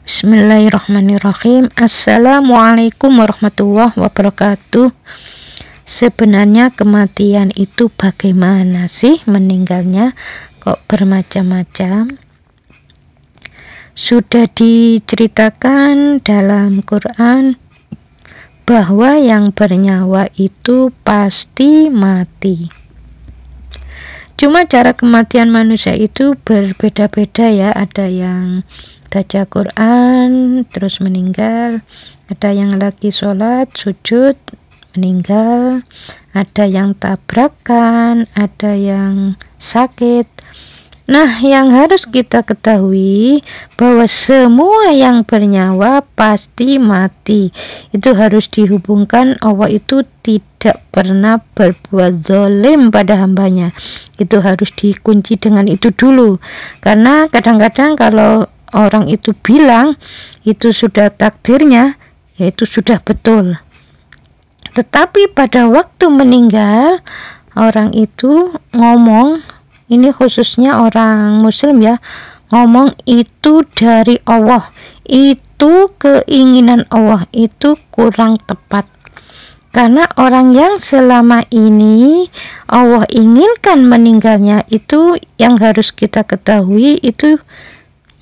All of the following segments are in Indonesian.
Bismillahirrahmanirrahim. Assalamualaikum warahmatullahi wabarakatuh. Sebenarnya kematian itu bagaimana sih meninggalnya? Kok bermacam-macam? Sudah diceritakan dalam Quran bahwa yang bernyawa itu pasti mati. Cuma cara kematian manusia itu berbeda-beda ya. Ada yang baca Quran terus meninggal, ada yang lagi sholat sujud meninggal, ada yang tabrakan, ada yang sakit. Nah, yang harus kita ketahui bahwa semua yang bernyawa pasti mati. Itu harus dihubungkan. Allah itu tidak pernah berbuat zalim pada hambanya. Itu harus dikunci dengan itu dulu. Karena kadang-kadang kalau orang itu bilang itu sudah takdirnya, ya itu sudah betul. Tetapi pada waktu meninggal, orang itu ngomong, ini khususnya orang muslim ya, ngomong itu dari Allah, itu keinginan Allah, itu kurang tepat. Karena orang yang selama ini Allah inginkan meninggalnya, itu yang harus kita ketahui, itu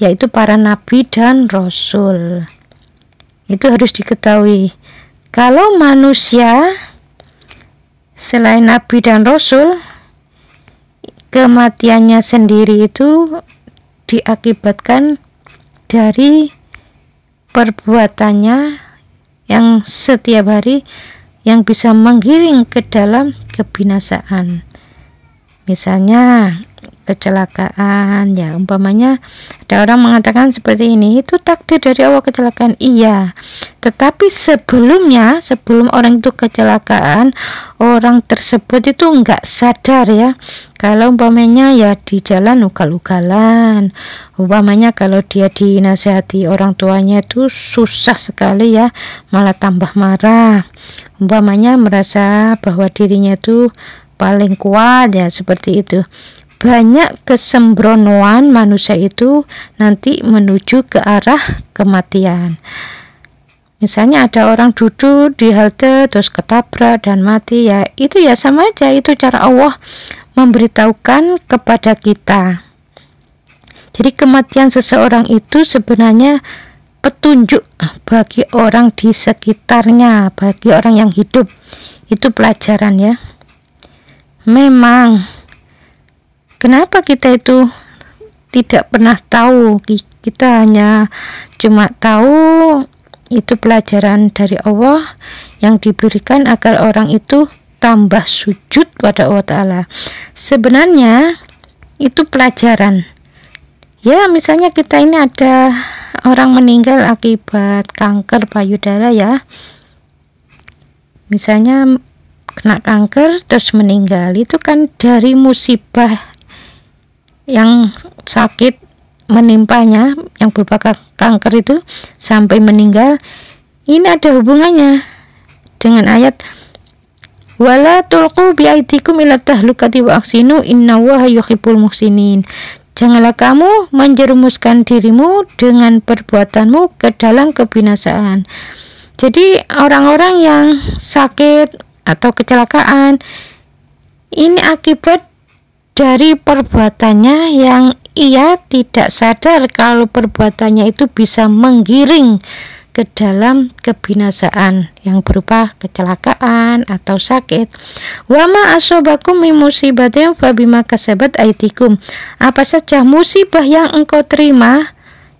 yaitu para nabi dan rasul. Itu harus diketahui. Kalau manusia selain nabi dan rasul, kematiannya sendiri itu diakibatkan dari perbuatannya yang setiap hari yang bisa menggiring ke dalam kebinasaan. Misalnya kecelakaan, ya umpamanya ada orang mengatakan seperti ini, itu takdir dari Allah kecelakaan, iya. Tetapi sebelumnya, sebelum orang itu kecelakaan, orang tersebut itu enggak sadar ya. Kalau umpamanya ya di jalan ugal-ugalan, umpamanya kalau dia dinasihati orang tuanya itu susah sekali ya, malah tambah marah. Umpamanya merasa bahwa dirinya itu paling kuat ya, seperti itu. Banyak kesembronoan manusia itu nanti menuju ke arah kematian. Misalnya ada orang duduk di halte terus ketabrak dan mati, ya itu ya sama aja, itu cara Allah memberitahukan kepada kita. Jadi kematian seseorang itu sebenarnya petunjuk bagi orang di sekitarnya, bagi orang yang hidup. Itu pelajaran ya. Memang kenapa kita itu tidak pernah tahu, kita hanya cuma tahu itu pelajaran dari Allah yang diberikan agar orang itu tambah sujud pada Allah Ta'ala. Sebenarnya itu pelajaran ya. Misalnya kita ini ada orang meninggal akibat kanker payudara ya, misalnya kena kanker terus meninggal, itu kan dari musibah yang sakit menimpanya yang berupa kanker itu sampai meninggal. Ini ada hubungannya dengan ayat wala tulqu biaidikum ila tahlukati wa ahsinu innallaha yuhibbul muhsinin. Janganlah kamu menjerumuskan dirimu dengan perbuatanmu ke dalam kebinasaan. Jadi orang-orang yang sakit atau kecelakaan ini akibat dari perbuatannya yang ia tidak sadar kalau perbuatannya itu bisa menggiring ke dalam kebinasaan yang berupa kecelakaan atau sakit. Wa ma asobakum min musibatin fa bima kasabat aydikum. Apa saja musibah yang engkau terima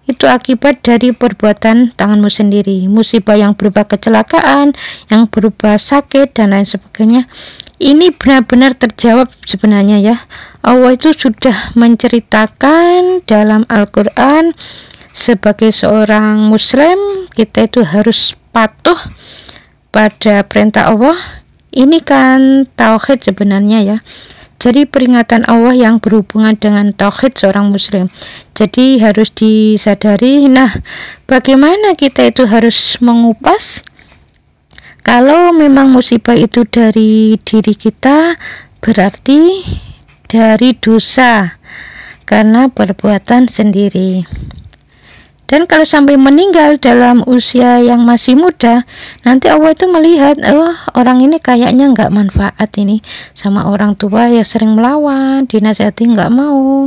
itu akibat dari perbuatan tanganmu sendiri. Musibah yang berupa kecelakaan, yang berupa sakit dan lain sebagainya, ini benar-benar terjawab sebenarnya ya. Allah itu sudah menceritakan dalam Al-Quran, sebagai seorang muslim kita itu harus patuh pada perintah Allah. Ini kan tauhid sebenarnya ya. Jadi peringatan Allah yang berhubungan dengan tauhid seorang muslim. Jadi harus disadari. Nah, bagaimana kita itu harus mengupas? Kalau memang musibah itu dari diri kita, berarti dari dosa karena perbuatan sendiri. Dan kalau sampai meninggal dalam usia yang masih muda, nanti Allah itu melihat, oh orang ini kayaknya nggak manfaat ini sama orang tua, ya sering melawan, dinasihati nggak mau,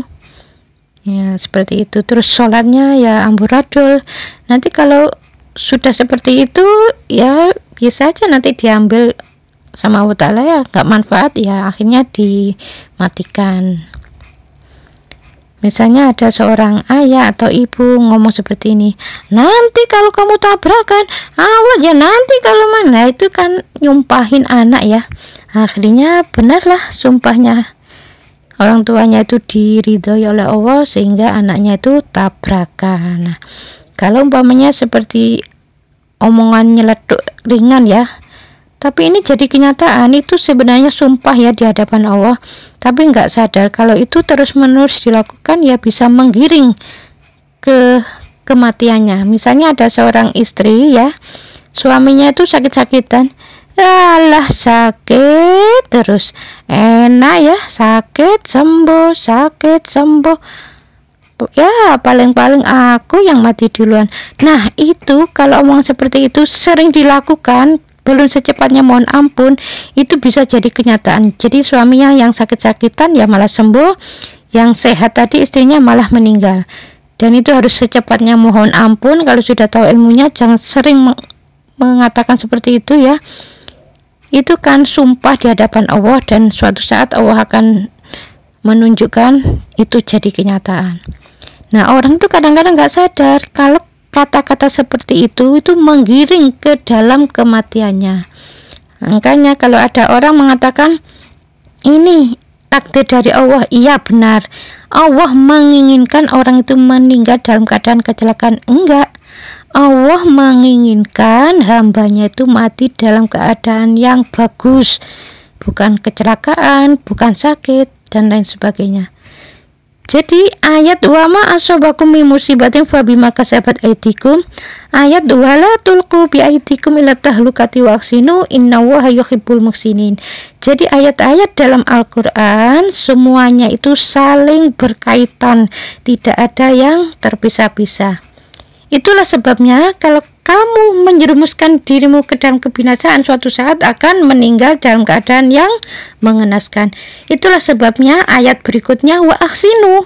ya seperti itu. Terus sholatnya ya amburadul. Nanti kalau sudah seperti itu, ya bisa aja nanti diambil sama Allah Ta'ala, ya nggak manfaat, ya akhirnya dimatikan. Misalnya ada seorang ayah atau ibu ngomong seperti ini, nanti kalau kamu tabrakan, awas ya nanti kalau mana, itu kan nyumpahin anak ya. Akhirnya benarlah sumpahnya orang tuanya itu diridhoi oleh Allah sehingga anaknya itu tabrakan. Nah, kalau umpamanya seperti omongan nyeletuk ringan ya, tapi ini jadi kenyataan, itu sebenarnya sumpah ya di hadapan Allah, tapi nggak sadar kalau itu terus menerus dilakukan ya bisa menggiring ke kematiannya. Misalnya ada seorang istri ya, suaminya itu sakit-sakitan, alah sakit terus, enak ya, sakit sembuh, ya paling-paling aku yang mati duluan. Nah itu kalau omong seperti itu sering dilakukan, belum secepatnya mohon ampun, itu bisa jadi kenyataan. Jadi suaminya yang sakit-sakitan ya malah sembuh, yang sehat tadi istrinya malah meninggal. Dan itu harus secepatnya mohon ampun. Kalau sudah tahu ilmunya jangan sering mengatakan seperti itu ya. Itu kan sumpah di hadapan Allah, dan suatu saat Allah akan menunjukkan itu jadi kenyataan. Nah orang itu kadang-kadang nggak sadar kalau kata-kata seperti itu menggiring ke dalam kematiannya. Makanya kalau ada orang mengatakan ini takdir dari Allah, iya benar, Allah menginginkan orang itu meninggal dalam keadaan kecelakaan. Enggak, Allah menginginkan hambanya itu mati dalam keadaan yang bagus, bukan kecelakaan, bukan sakit dan lain sebagainya. Jadi ayat wa ma asobakum min musibatin fa bima kasabat aydikum, ayat wala tulqu bi aydikum ila tahlukati wa ahsinu innallaha yuhibbul muhsinin. Jadi ayat-ayat dalam Al-Qur'an semuanya itu saling berkaitan, tidak ada yang terpisah-pisah. Itulah sebabnya kalau kamu menjerumuskan dirimu ke dalam kebinasaan, suatu saat akan meninggal dalam keadaan yang mengenaskan. Itulah sebabnya ayat berikutnya wa ahsinu.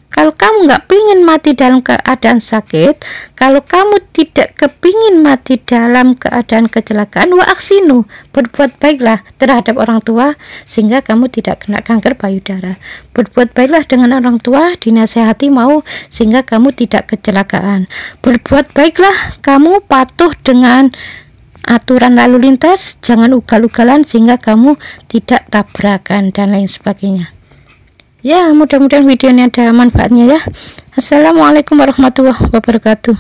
Kalau kamu nggak pingin mati dalam keadaan sakit, kalau kamu tidak kepingin mati dalam keadaan kecelakaan, wa ahsinu, berbuat baiklah terhadap orang tua sehingga kamu tidak kena kanker payudara. Berbuat baiklah dengan orang tua, dinasehati mau sehingga kamu tidak kecelakaan. Berbuat baiklah kamu patuh dengan aturan lalu lintas, jangan ugal-ugalan sehingga kamu tidak tabrakan dan lain sebagainya. Ya, mudah-mudahan video ini ada manfaatnya ya. Assalamualaikum warahmatullahi wabarakatuh.